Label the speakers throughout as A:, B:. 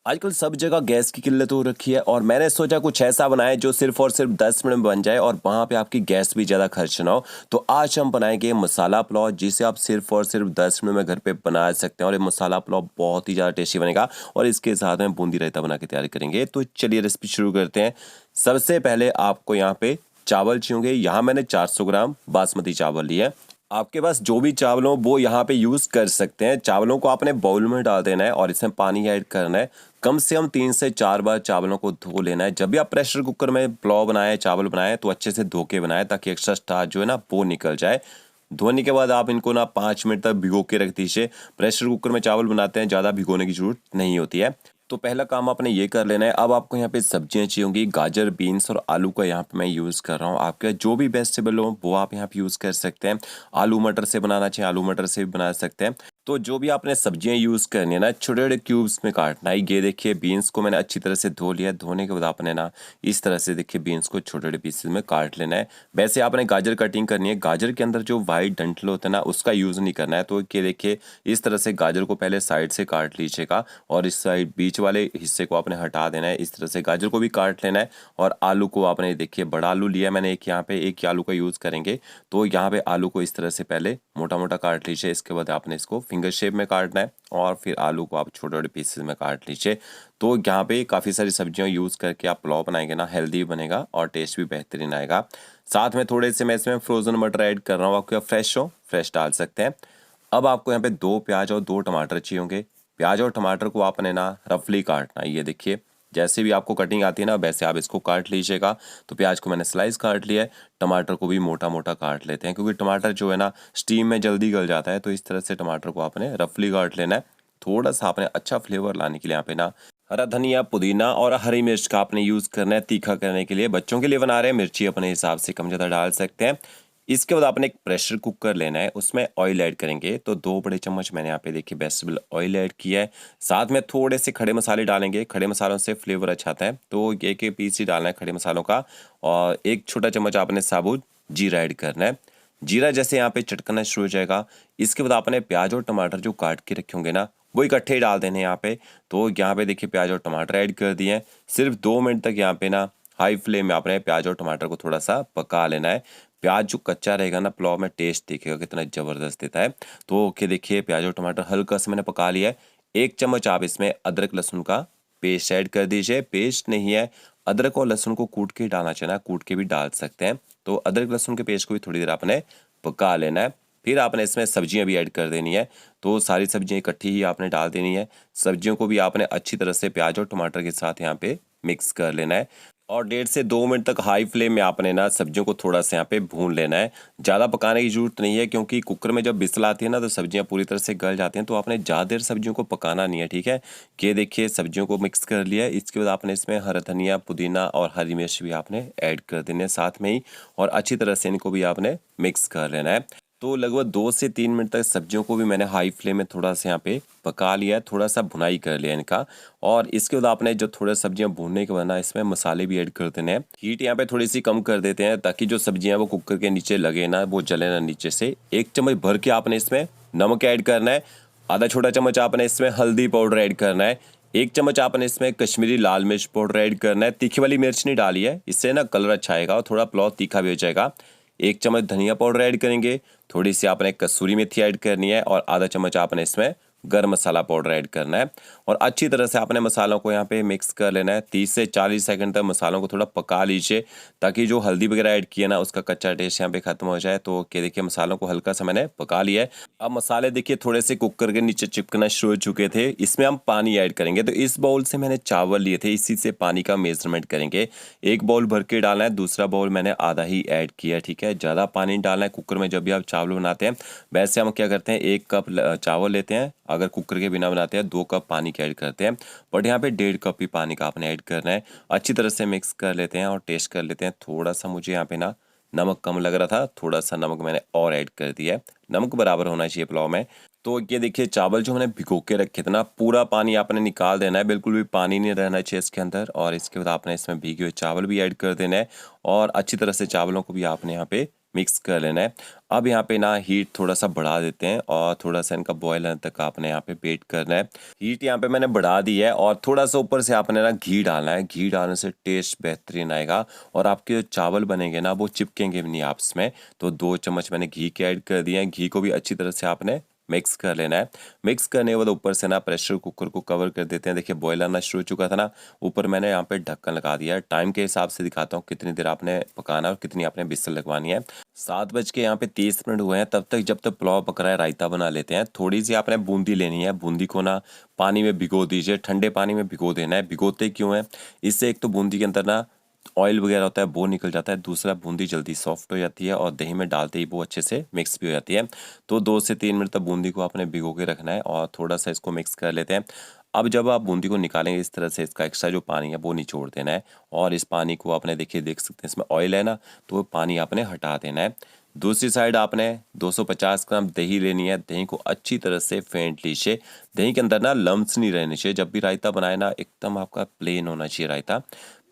A: आजकल सब जगह गैस की किल्लत हो रखी है और मैंने सोचा कुछ ऐसा बनाए जो सिर्फ और सिर्फ 10 मिनट में बन जाए और वहाँ पे आपकी गैस भी ज़्यादा खर्च ना हो। तो आज हम बनाएंगे मसाला पुलाव जिसे आप सिर्फ और सिर्फ 10 मिनट में घर पे बना सकते हैं और ये मसाला पुलाव बहुत ही ज़्यादा टेस्टी बनेगा और इसके साथ में बूंदी रायता बना के तैयार करेंगे। तो चलिए रेसिपी शुरू करते हैं। सबसे पहले आपको यहाँ पे चावल चाहिए होंगे। यहाँ मैंने 400 ग्राम बासमती चावल लिए। आपके पास जो भी चावल हो वो यहाँ पे यूज़ कर सकते हैं। चावलों को आपने बाउल में डाल देना है और इसमें पानी ऐड करना है। कम से कम 3 से 4 बार चावलों को धो लेना है। जब भी आप प्रेशर कुकर में पुलाव बनाएं, चावल बनाएं तो अच्छे से धो के बनाएं ताकि एक्स्ट्रा स्टार्च जो है ना वो निकल जाए। धोने के बाद आप इनको ना 5 मिनट तक भिगो के रख दीजिए। प्रेशर कुकर में चावल बनाते हैं, ज़्यादा भिगोने की जरूरत नहीं होती है। तो पहला काम आपने ये कर लेना है। अब आपको यहाँ पे सब्जियाँ चाहिए होंगी। गाजर, बीन्स और आलू का यहाँ पे मैं यूज़ कर रहा हूँ। आपके जो भी वेजिटेबल हो वो आप यहाँ पे यूज़ कर सकते हैं। आलू मटर से बनाना चाहिए, आलू मटर से भी बना सकते हैं। तो जो भी आपने सब्जियां यूज़ करनी है ना, छोटे छोटे क्यूब्स में काटना है। ये देखिए बीन्स को मैंने अच्छी तरह से धो लिया। धोने के बाद आपने ना इस तरह से देखिए बीन्स को छोटे छोटे पीसेस में काट लेना है। वैसे आपने गाजर कटिंग करनी है। गाजर के अंदर जो वाइट डंठल होता है ना उसका यूज़ नहीं करना है। तो ये देखिए इस तरह से गाजर को पहले साइड से काट लीजिएगा और इस साइड बीच वाले हिस्से को आपने हटा देना है। इस तरह से गाजर को भी काट लेना है और आलू को आपने देखिए बड़ा आलू लिया मैंने एक, यहाँ पे एक आलू का यूज़ करेंगे। तो यहाँ पे आलू को इस तरह से पहले मोटा मोटा काट लीजिए। इसके बाद आपने इसको फिंगर शेप में काटना है और फिर आलू को आप छोटे छोटे पीसेस में काट लीजिए। तो यहाँ पे काफ़ी सारी सब्जियां यूज़ करके आप पुलाव बनाएंगे ना, हेल्दी बनेगा और टेस्ट भी बेहतरीन आएगा। साथ में थोड़े से मैं इसमें फ्रोज़न मटर ऐड कर रहा हूँ। आपको फ्रेश हो फ्रेश डाल सकते हैं। अब आपको यहाँ पे 2 प्याज और 2 टमाटर चाहिए होंगे। प्याज और टमाटर को आपने ना रफली काटना है। ये देखिए जैसे भी आपको कटिंग आती है ना वैसे आप इसको काट लीजिएगा। तो प्याज को मैंने स्लाइस काट लिया है। टमाटर को भी मोटा मोटा काट लेते हैं क्योंकि टमाटर जो है ना स्टीम में जल्दी गल जाता है। तो इस तरह से टमाटर को आपने रफली काट लेना है। थोड़ा सा आपने अच्छा फ्लेवर लाने के लिए यहाँ पे ना हरा धनिया, पुदीना और हरी मिर्च का आपने यूज़ करना है तीखा करने के लिए। बच्चों के लिए बना रहे हैं, मिर्ची अपने हिसाब से कम ज़्यादा डाल सकते हैं। इसके बाद आपने एक प्रेशर कुकर लेना है, उसमें ऑयल ऐड करेंगे। तो 2 बड़े चम्मच मैंने यहाँ पे देखिए वेजिटेबल ऑयल ऐड किया है। साथ में थोड़े से खड़े मसाले डालेंगे। खड़े मसालों से फ्लेवर अच्छा आता है। तो एक एक पीस ही डालना है खड़े मसालों का और 1 छोटा चम्मच आपने साबुत जीरा ऐड करना है। जीरा जैसे यहाँ पे चटकना शुरू हो जाएगा, इसके बाद आपने प्याज और टमाटर जो काट के रखे होंगे ना वो इकट्ठे ही डाल देने यहाँ पे। तो यहाँ पे देखिए प्याज और टमाटर ऐड कर दिए हैं। सिर्फ 2 मिनट तक यहाँ पे ना हाई फ्लेम में आपने प्याज और टमाटर को थोड़ा सा पका लेना है। प्याज जो कच्चा रहेगा ना पुलाव में टेस्ट देखिएगा कितना ज़बरदस्त देता है। तो ओके देखिए प्याज और टमाटर हल्का सा मैंने पका लिया है। 1 चम्मच आप इसमें अदरक लहसुन का पेस्ट ऐड कर दीजिए। पेस्ट नहीं है, अदरक और लहसुन को कूट के डालना चाहिए ना, कूट के भी डाल सकते हैं। तो अदरक लहसुन के पेस्ट को भी थोड़ी देर आपने पका लेना है। फिर आपने इसमें सब्जियां भी ऐड कर देनी है। तो सारी सब्जियां इकट्ठी ही आपने डाल देनी है। सब्जियों को भी आपने अच्छी तरह से प्याज और टमाटर के साथ यहाँ पे मिक्स कर लेना है और 1.5 से 2 मिनट तक हाई फ्लेम में आपने ना सब्जियों को थोड़ा सा यहाँ पे भून लेना है। ज़्यादा पकाने की जरूरत नहीं है क्योंकि कुकर में जब विसल आती है ना तो सब्जियां पूरी तरह से गल जाती हैं। तो आपने ज़्यादा देर सब्जियों को पकाना नहीं है, ठीक है। ये देखिए सब्जियों को मिक्स कर लिया है। इसके बाद आपने इसमें हरा धनिया, पुदीना और हरी मिर्च भी आपने ऐड कर देने हैं साथ में ही और अच्छी तरह से इनको भी आपने मिक्स कर लेना है। तो लगभग 2 से 3 मिनट तक सब्जियों को भी मैंने हाई फ्लेम में थोड़ा सा यहाँ पे पका लिया है, थोड़ा सा भुनाई कर लिया इनका। और इसके बाद आपने जो थोड़ा सब्जियां भूनने के बाद ना इसमें मसाले भी ऐड कर देने हैं। हीट यहाँ पे थोड़ी सी कम कर देते हैं ताकि जो सब्जियां वो कुकर के नीचे लगे ना, वो जले ना नीचे से। 1 चम्मच भर के आपने इसमें नमक ऐड करना है। आधा छोटा चम्मच आपने इसमें हल्दी पाउडर ऐड करना है। 1 चम्मच आपने इसमें कश्मीरी लाल मिर्च पाउडर ऐड करना है। तीखी वाली मिर्च नहीं डाली है, इससे ना कलर अच्छा आएगा और थोड़ा पुलाव तीखा भी हो जाएगा। 1 चम्मच धनिया पाउडर ऐड करेंगे। थोड़ी सी आपने कसूरी मेथी ऐड करनी है और आधा चम्मच आपने इसमें गरम मसाला पाउडर ऐड करना है और अच्छी तरह से आपने मसालों को यहाँ पे मिक्स कर लेना है। 30 से 40 सेकंड तक मसालों को थोड़ा पका लीजिए ताकि जो हल्दी वगैरह ऐड किया ना उसका कच्चा टेस्ट यहाँ पे खत्म हो जाए। तो क्या देखिए मसालों को हल्का सा मैंने पका लिया है। अब मसाले देखिए थोड़े से कुकर के नीचे चिपकना शुरू हो चुके थे। इसमें हम पानी ऐड करेंगे। तो इस बाउल से मैंने चावल लिए थे, इसी से पानी का मेजरमेंट करेंगे। 1 बाउल भर के डालना है, दूसरा बाउल मैंने आधा ही ऐड किया, ठीक है। ज़्यादा पानी डालना है कुकर में जब भी आप चावल बनाते हैं। वैसे हम क्या करते हैं 1 कप चावल लेते हैं, अगर कुकर के बिना बनाते हैं 2 कप पानी के ऐड करते हैं। बट यहाँ पे 1.5 कप ही पानी का आपने ऐड करना है। अच्छी तरह से मिक्स कर लेते हैं और टेस्ट कर लेते हैं। थोड़ा सा मुझे यहाँ पे ना नमक कम लग रहा था, थोड़ा सा नमक मैंने और ऐड कर दिया है। नमक बराबर होना चाहिए पुलाव में। तो ये देखिए चावल जो मैंने भिगो के रखे थे ना, पूरा पानी आपने निकाल देना है, बिल्कुल भी पानी नहीं रहना चाहिए इसके अंदर। और इसके बाद आपने इसमें भीगे हुए चावल भी ऐड कर देना है और अच्छी तरह से चावलों को भी आपने यहाँ पे मिक्स कर लेना है। अब यहाँ पे ना हीट थोड़ा सा बढ़ा देते हैं और थोड़ा सा इनका बॉयल आने तक आपने यहाँ पे वेट करना है। हीट यहाँ पे मैंने बढ़ा दी है और थोड़ा सा ऊपर से आपने ना घी डालना है। घी डालने से टेस्ट बेहतरीन आएगा और आपके जो चावल बनेंगे ना वो चिपकेंगे भी नहीं आपस में। तो 2 चम्मच मैंने घी के ऐड कर दिए हैं। घी को भी अच्छी तरह से आपने मिक्स कर लेना है। मिक्स करने के बाद ऊपर से ना प्रेशर कुकर को कवर कर देते हैं। देखिए बॉयल आना शुरू हो चुका था ना, ऊपर मैंने यहाँ पे ढक्कन लगा दिया है। टाइम के हिसाब से दिखाता हूँ कितनी देर आपने पकाना है और कितनी आपने विसल लगवानी है। 7 बज के यहाँ पे 30 मिनट हुए हैं। तब तक जब तक पुलाव पक रहा है रायता बना लेते हैं। थोड़ी सी आपने बूंदी लेनी है। बूंदी को ना पानी में भिगो दीजिए, ठंडे पानी में भिगो देना है। भिगोते क्यों है, इससे एक तो बूंदी के अंदर ना ऑयल वगैरह होता है वो निकल जाता है, दूसरा बूंदी जल्दी सॉफ्ट हो जाती है और दही में डालते ही वो अच्छे से मिक्स भी हो जाती है। तो 2 से 3 मिनट तक बूंदी को आपने भिगो के रखना है और थोड़ा सा इसको मिक्स कर लेते हैं। अब जब आप बूंदी को निकालेंगे इस तरह से इसका एक्स्ट्रा जो पानी है वो निचोड़ देना है और इस पानी को आपने देखिए देख सकते हैं इसमें ऑयल है ना, तो वो पानी आपने हटा देना है। दूसरी साइड आपने 250 ग्राम दही लेनी है। दही को अच्छी तरह से फेंट लीजिए। दही के अंदर ना लम्स नहीं रहने चाहिए। जब भी रायता बनाए ना एकदम आपका प्लेन होना चाहिए रायता।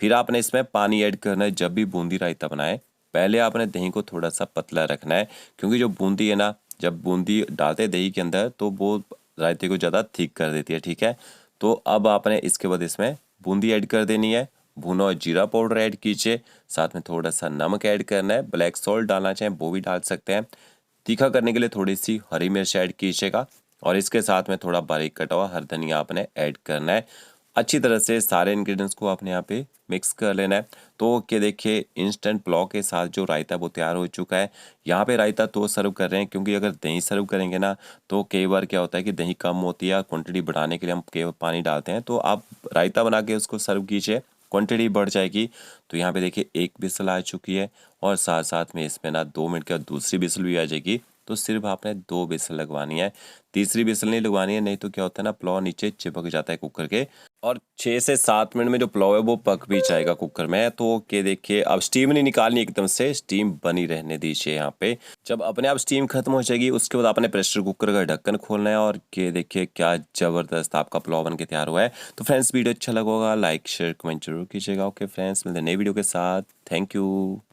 A: फिर आपने इसमें पानी ऐड करना है। जब भी बूंदी रायता बनाए पहले आपने दही को थोड़ा सा पतला रखना है, क्योंकि जो बूंदी है ना, जब बूंदी डालते हैं दही के अंदर तो वो रायते को ज़्यादा थिक कर देती है, ठीक है। तो अब आपने इसके बाद इसमें बूंदी ऐड कर देनी है। भुना हुआ जीरा पाउडर ऐड कीजिए, साथ में थोड़ा सा नमक ऐड करना है। ब्लैक सॉल्ट डालना चाहें वो भी डाल सकते हैं। तीखा करने के लिए थोड़ी सी हरी मिर्च ऐड कीजिएगा और इसके साथ में थोड़ा बारीक कटा हुआ हरा धनिया आपने ऐड करना है। अच्छी तरह से सारे इंग्रेडिएंट्स को आपने यहाँ पे मिक्स कर लेना है। तो कि देखिए इंस्टेंट पुलाव के साथ जो रायता वो तैयार हो चुका है। यहाँ पे रायता तो सर्व कर रहे हैं क्योंकि अगर दही सर्व करेंगे ना तो कई बार क्या होता है कि दही कम होती है, क्वांटिटी बढ़ाने के लिए हम केवल पानी डालते हैं। तो आप रायता बना के उसको सर्व कीजिए, क्वांटिटी बढ़ जाएगी। तो यहाँ पे देखिए एक विसल आ चुकी है और साथ साथ में इसमें ना 2 मिनट के बाद दूसरी विसल भी आ जाएगी। तो सिर्फ आपने 2 विसल लगवानी है, तीसरी विसल नहीं लगवानी है, नहीं तो क्या होता है ना पुलाव नीचे चिपक जाता है कुकर के। और 6 से 7 मिनट में जो पुलाव है वो पक भी जाएगा कुकर में। तो के देखिए अब स्टीम नहीं निकालनी एकदम से, स्टीम बनी रहने दीजिए यहाँ पे। जब अपने आप स्टीम खत्म हो जाएगी उसके बाद आपने प्रेशर कुकर का ढक्कन खोलना है और के देखिए क्या ज़बरदस्त आपका पुलाव बन के तैयार हुआ है। तो फ्रेंड्स वीडियो अच्छा लगा होगा लाइक शेयर कमेंट जरूर कीजिएगा। ओके फ्रेंड्स, मिलते हैं नई वीडियो के साथ। Thank you.